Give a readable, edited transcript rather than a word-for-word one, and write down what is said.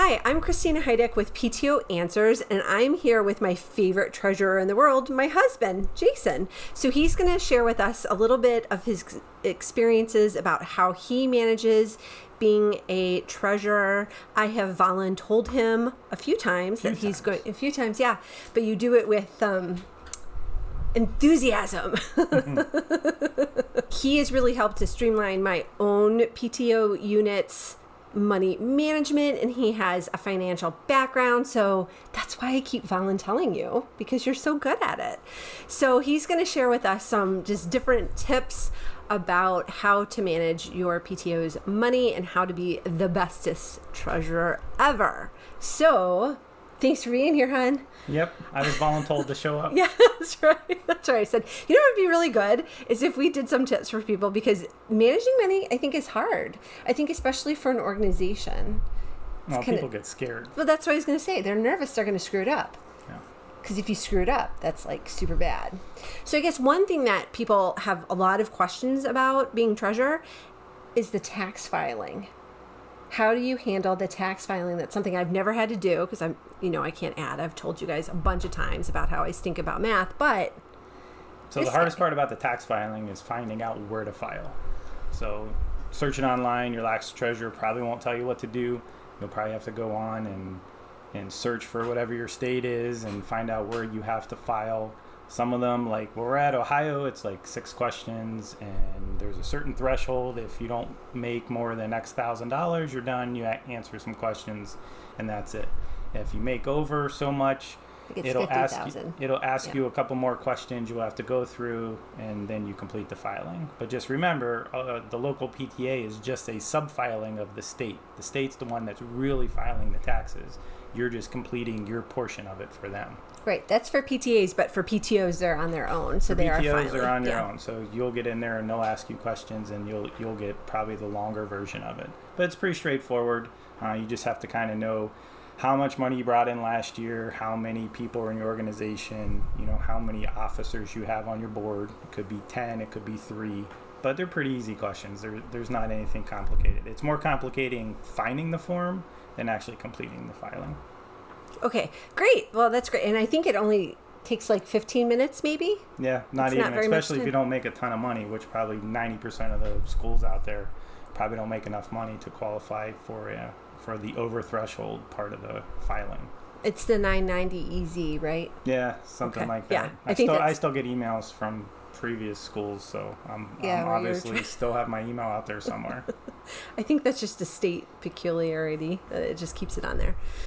Hi, I'm Christina Heideck with PTO Answers, and I'm here with my favorite treasurer in the world, my husband, Jason. So he's going to share with us a little bit of his experiences about how he manages being a treasurer. I have voluntold him a few times that he's going, a few times, yeah, but you do it with enthusiasm. He has really helped to streamline my own PTO unit's money management, and he has a financial background, so that's why I keep volunteering you, because you're so good at it. So he's going to share with us some just different tips about how to manage your PTO's money and how to be the bestest treasurer ever. So thanks for being here, hon. Yep, I was voluntold to show up. Yeah, that's right. That's right. I said, you know what would be really good is if we did some tips for people, because managing money, I think, is hard. I think especially for an organization. Well, people get scared. Well, that's what I was going to say. They're nervous they're going to screw it up. Yeah. Because if you screw it up, that's like super bad. So I guess one thing that people have a lot of questions about being treasurer is the tax filing. How do you handle the tax filing? That's something I've never had to do because I can't add. I've told you guys a bunch of times about how I stink about math, but. So the hardest part about the tax filing is finding out where to file. So searching online, your lax treasurer probably won't tell you what to do. You'll probably have to go on and search for whatever your state is and find out where you have to file. Some of them, like where we're at, Ohio, it's like 6 questions, and there's a certain threshold. If you don't make more than X $1,000, you're done. You answer some questions, and that's it. If you make over so much, it'll ask you a couple more questions you'll have to go through, and then you complete the filing. But just remember, the local PTA is just a sub-filing of the state. The state's the one that's really filing the taxes. You're just completing your portion of it for them. Right, that's for PTAs, but for PTOs, they're on their own, so they are filing. PTOs are on their own, so you'll get in there and they'll ask you questions, and you'll get probably the longer version of it. But it's pretty straightforward. You just have to kind of know how much money you brought in last year, how many people are in your organization, how many officers you have on your board. It could be 10, it could be 3, but they're pretty easy questions. There's not anything complicated. It's more complicating finding the form than actually completing the filing. Okay, great. Well, that's great. And I think it only takes like 15 minutes maybe? Yeah, not even, especially if you don't make a ton of money, which probably 90% of the schools out there probably don't make enough money to qualify for the over threshold part of the filing. It's the 990 easy, right? Yeah, something like that. Yeah, I still get emails from previous schools, so I'm obviously still have my email out there somewhere. I think that's just a state peculiarity. It just keeps it on there.